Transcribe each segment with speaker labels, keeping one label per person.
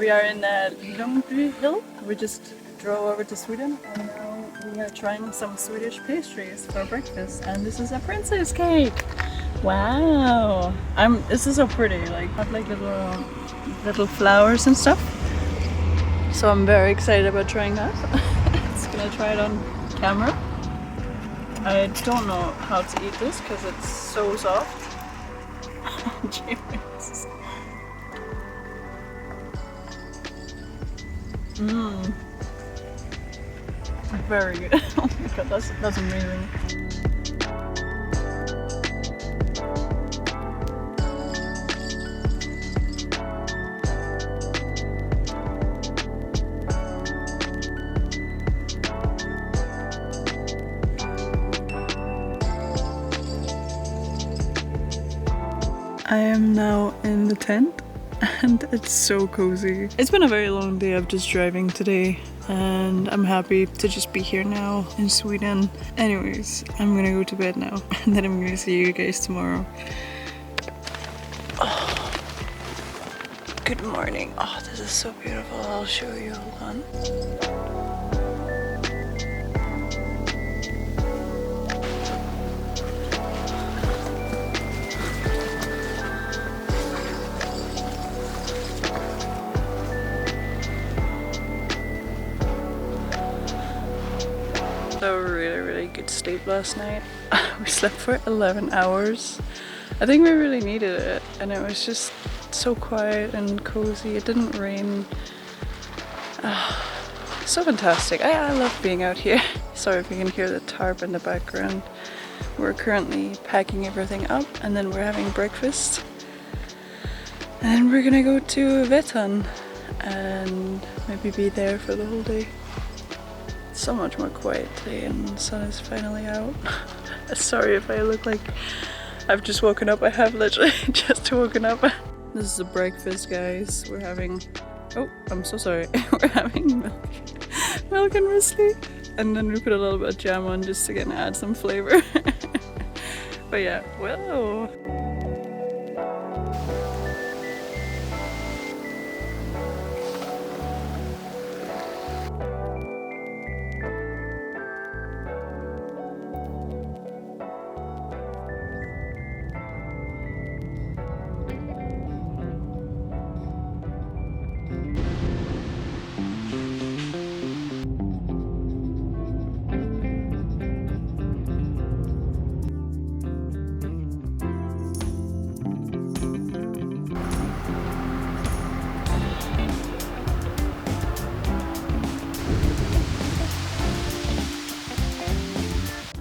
Speaker 1: We are in Lundby Hill. We just drove over to Sweden and now we are trying some Swedish pastries for breakfast. And this is a princess cake. Wow! This is so pretty. Like have like little flowers and stuff. So I'm very excited about trying that. Just gonna try it on camera. I don't know how to eat this because it's so soft. Cheers. Mmm. Very good. Oh my god, that's amazing. I am now in the tent and it's so cozy. It's been a very long day of just driving today and I'm happy to just be here now in Sweden. Anyways, I'm gonna go to bed now and then I'm gonna see you guys tomorrow. Oh, good morning. Oh, this is so beautiful. I'll show you. Hold on. A really good sleep last night. We slept for 11 hours. I think we really needed it and it was just so quiet and cozy. It didn't rain. So fantastic. I love being out here. Sorry if you can hear the tarp in the background. We're currently packing everything up and then we're having breakfast. And we're gonna go to Vättern and maybe be there for the whole day. So much more quiet today and the sun is finally out. Sorry if I look like I've just woken up. I have literally just woken up. This is a breakfast, guys. We're having, oh, I'm so sorry. We're having milk and muesli. And then we put a little bit of jam on just to add some flavor. But yeah, whoa.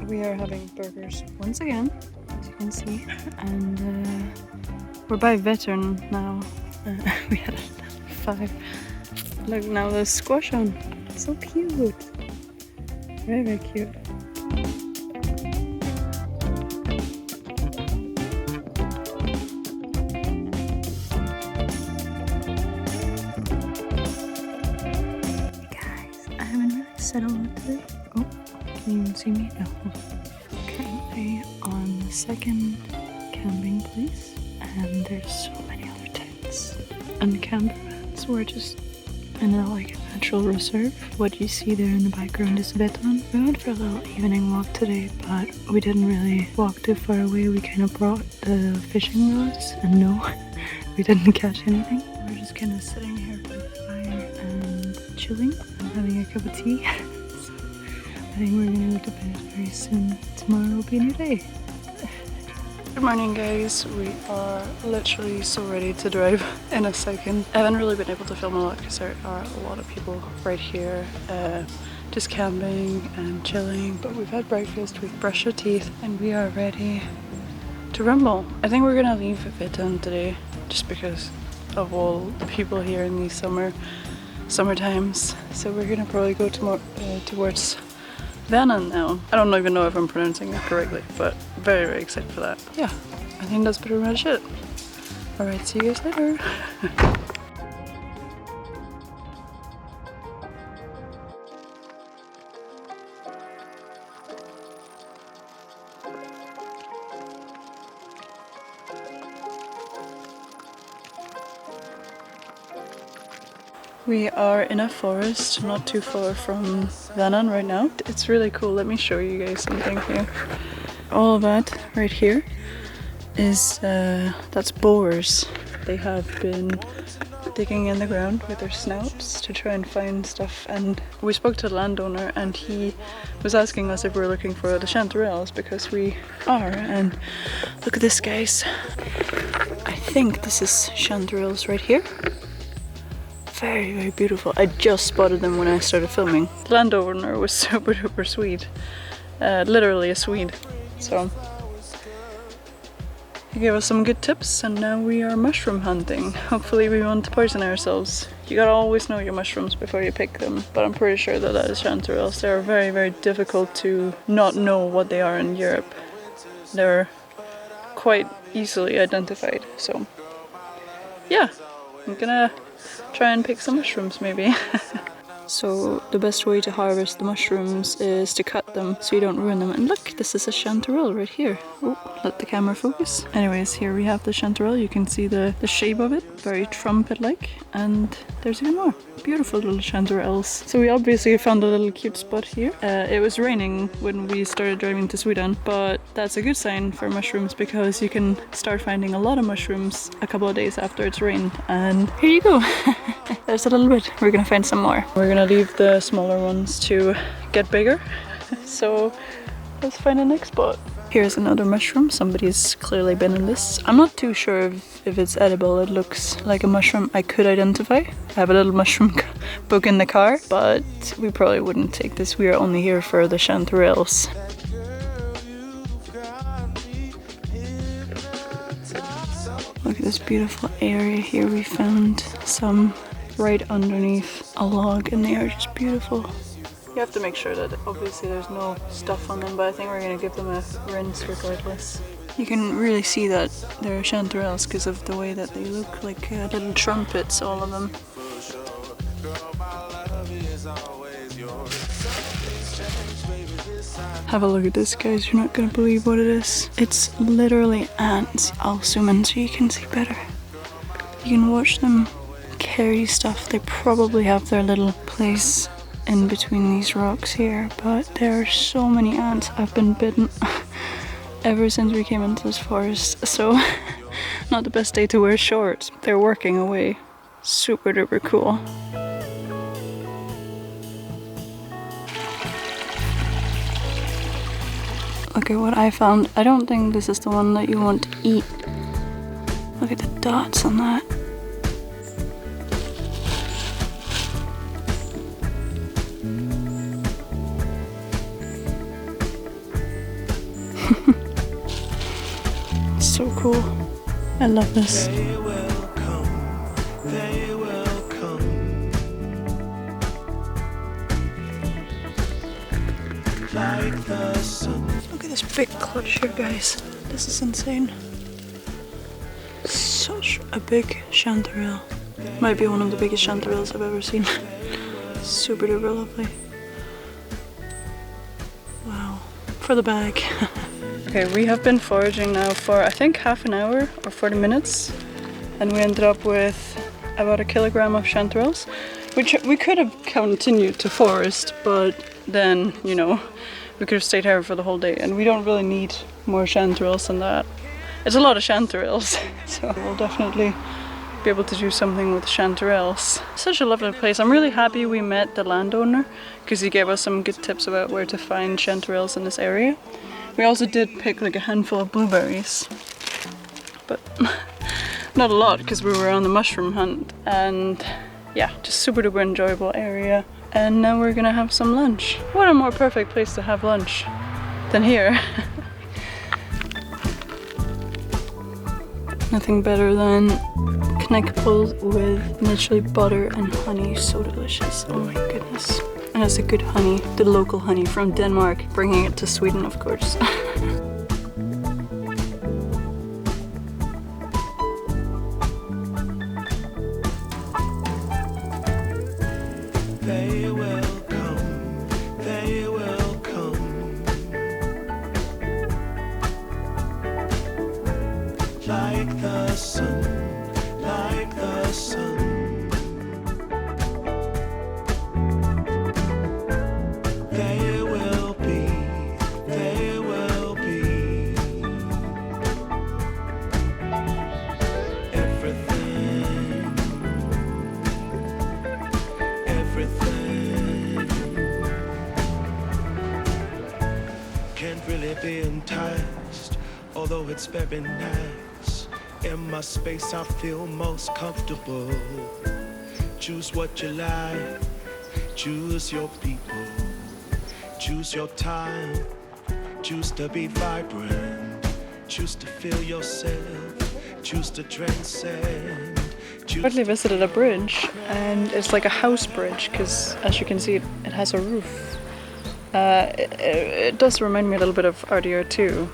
Speaker 1: We are having burgers once again, as you can see, and we're by Vättern now. We had 5. Look, now there's squash on. So cute. Very cute. Guys, I haven't really settled today. Oh. Can you even see me? No. Currently on the second camping place and there's so many other tents and campervans. We're just in a natural reserve. What you see there in the background is Vättern. We went for a little evening walk today, but we didn't really walk too far away. We kind of brought the fishing rods and no, we didn't catch anything. We're just kind of sitting here by the fire and chilling and having a cup of tea. I think we're gonna go to bed very soon. Tomorrow will be a new day. Good morning, guys. We are literally so ready to drive in a second. I haven't really been able to film a lot because there are a lot of people right here just camping and chilling, but we've had breakfast, we've brushed our teeth and we are ready to rumble. I think we're gonna leave Vättern today just because of all the people here in these summer times. So we're gonna probably go towards Vänern now. I don't even know if I'm pronouncing it correctly, but very excited for that. Yeah, I think that's pretty much it. Alright, see you guys later. We are in a forest not too far from Vänern right now. It's really cool. Let me show you guys something here. All of that right here is that's boars. They have been digging in the ground with their snouts to try and find stuff, and we spoke to the landowner and he was asking us if we're looking for the chanterelles, because we are. And look at this, guys. I think this is chanterelles right here. Very, very beautiful. I just spotted them when I started filming. The landowner was super duper Swede, literally a Swede. So he gave us some good tips, and now we are mushroom hunting. Hopefully we won't poison ourselves. You gotta always know your mushrooms before you pick them, but I'm pretty sure that is chanterelles. They are very, very difficult to not know what they are in Europe. They're quite easily identified, so yeah, I'm gonna try and pick some mushrooms maybe. So the best way to harvest the mushrooms is to cut them so you don't ruin them. And look, this is a chanterelle right here. Oh, let the camera focus. Anyways, here we have the chanterelle. You can see the shape of it, very trumpet-like. And there's even more beautiful little chanterelles. So we obviously found a little cute spot here. It was raining when we started driving to Sweden, but that's a good sign for mushrooms, because you can start finding a lot of mushrooms a couple of days after it's rained. And here you go. There's a little bit. We're gonna find some more. We're gonna leave the smaller ones to get bigger. So let's find the next spot. Here's another mushroom. Somebody's clearly been in this. I'm not too sure if it's edible. It looks like a mushroom I could identify. I have a little mushroom book in the car, but we probably wouldn't take this. We are only here for the chanterelles. Look at this beautiful area here. We found some right underneath a log, and they are just beautiful. You have to make sure that obviously there's no stuff on them, but I think we're going to give them a rinse regardless. You can really see that they're chanterelles because of the way that they look like little trumpets, all of them. Have a look at this, guys. You're not going to believe what it is. It's literally ants. I'll zoom in so you can see better. You can watch them carry stuff. They probably have their little place in between these rocks here, but there are so many ants. I've been bitten ever since we came into this forest, so not the best day to wear shorts. They're working away. Super duper cool. Okay, what I found, I don't think this is the one that you want to eat. Look at the dots on that. So cool. I love this. They will come. They will come. Like the sun. Look at this big clutch here, guys. This is insane. Such a big chanterelle. Might be one of the biggest chanterelles I've ever seen. Super duper lovely. Wow. For the bag. Okay, we have been foraging now for I think half an hour or 40 minutes, and we ended up with about 1 kilogram of chanterelles, which we could have continued to forest, but then, you know, we could have stayed here for the whole day, and we don't really need more chanterelles than that. It's a lot of chanterelles, so we'll definitely be able to do something with chanterelles. Such a lovely place. I'm really happy we met the landowner, because he gave us some good tips about where to find chanterelles in this area. We also did pick like a handful of blueberries, but not a lot because we were on the mushroom hunt, and yeah, just super duper enjoyable area. And now we're gonna have some lunch. What a more perfect place to have lunch than here. Nothing better than knäckebröd with literally butter and honey. So delicious. Oh my goodness. And it's a good honey, the local honey from Denmark, bringing it to Sweden, of course. They will come, they will come. Like the sun, like the sun.
Speaker 2: really be enticed, although it's very nice. In my space I feel most comfortable. Choose what you like, choose your people, choose your time, choose to be vibrant, choose to feel yourself, choose to transcend.
Speaker 1: I recently visited a bridge, and it's like a house bridge because, as you can see, it has a roof. It does remind me a little bit of RDR2.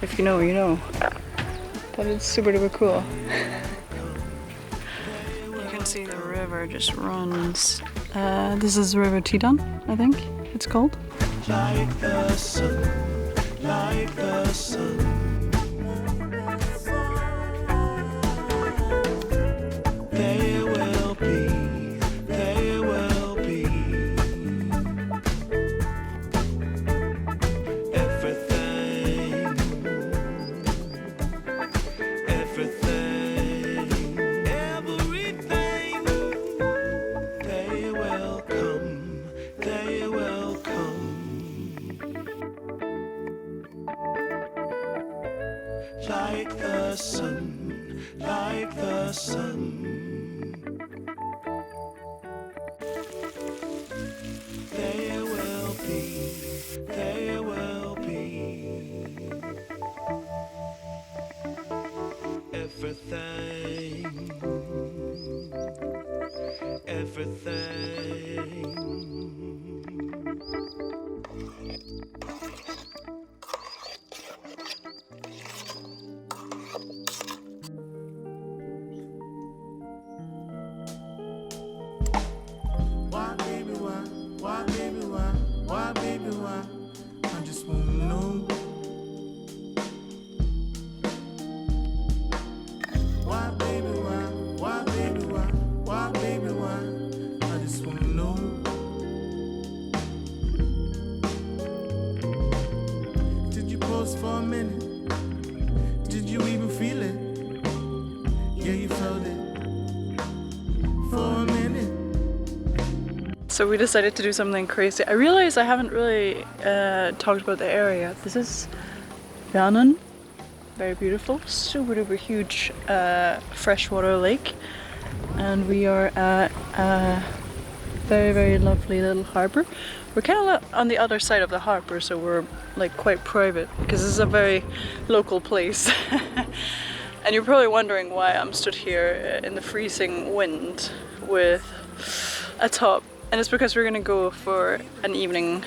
Speaker 1: If you know, you know. But it's super duper cool. You can see the river just runs. This is River Tidon, I think it's called.
Speaker 2: Like the sun, like the sun. There will be, there will be everything, everything, everything. They will come, they will come. Like the sun, like the sun. There will be, there will be everything, everything. Why, baby, why? Why, baby, why? Why, baby, why? I just wanna know. Why, baby, why? Why, baby, why? Why, baby, why? I just wanna know. Did you pause for a minute? Did you even feel it? Yeah, you felt it. For a minute.
Speaker 1: So we decided to do something crazy. I realized I haven't really talked about the area. This is Vänern, very beautiful, super duper huge freshwater lake, and we are at a very, very lovely little harbor. We're kind of on the other side of the harbor, so we're like quite private because this is a very local place. And you're probably wondering why I'm stood here in the freezing wind with a top. And it's because we're gonna go for an evening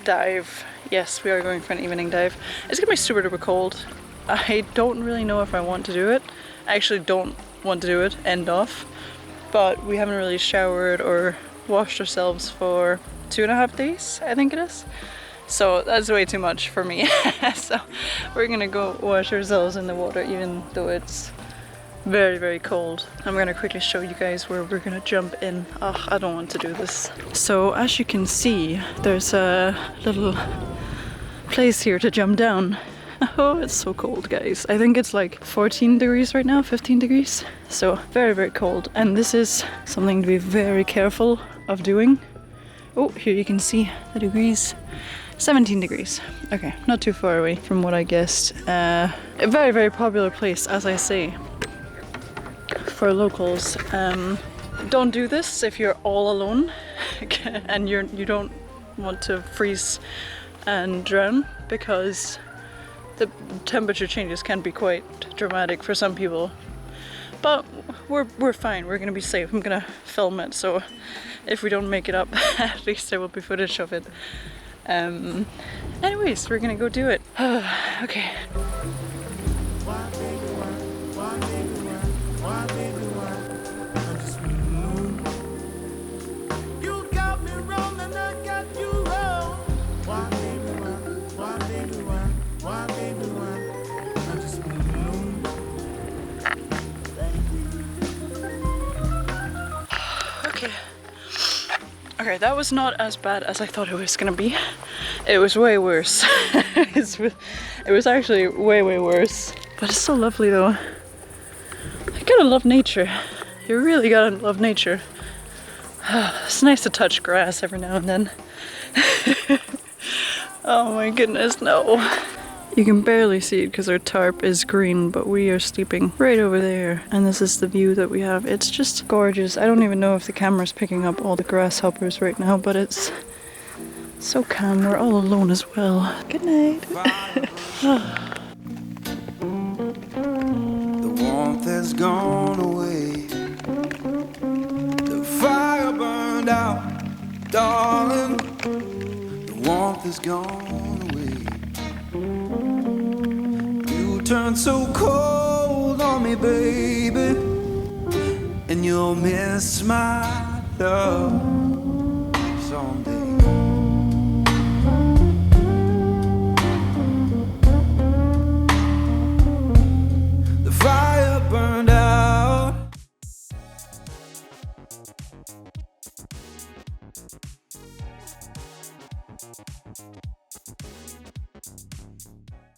Speaker 1: dive. Yes, we are going for an evening dive. It's gonna be super duper cold. I don't really know if I want to do it. I actually don't want to do it, end off. But we haven't really showered or washed ourselves for 2.5 days, I think it is. So that's way too much for me. So we're gonna go wash ourselves in the water even though it's very, very cold. I'm gonna quickly show you guys where we're gonna jump in. Oh, I don't want to do this. So as you can see, there's a little place here to jump down. Oh, it's so cold, guys. I think it's like 14 degrees right now, 15 degrees. So very, very cold. And this is something to be very careful of doing. Oh, here you can see the degrees. 17 degrees. Okay, not too far away from what I guessed. A very, very popular place, as I say, for locals. Don't do this if you're all alone and you don't want to freeze and drown, because the temperature changes can be quite dramatic for some people. But we're fine. We're gonna be safe. I'm gonna film it, so if we don't make it up, at least there will be footage of it. Anyways, we're gonna go do it. Okay. Okay, that was not as bad as I thought it was gonna be. It was way worse. It was actually way, way worse. But it's so lovely though. You gotta love nature. You really gotta love nature. It's nice to touch grass every now and then. Oh my goodness, no. You can barely see it because our tarp is green, but we are sleeping right over there. And this is the view that we have. It's just gorgeous. I don't even know if the camera's picking up all the grasshoppers right now, but it's so calm. We're all alone as well. Good night.
Speaker 2: The warmth has gone away. The fire burned out, darling. The warmth has gone away. You turned so cold on me, baby, and you'll miss my love.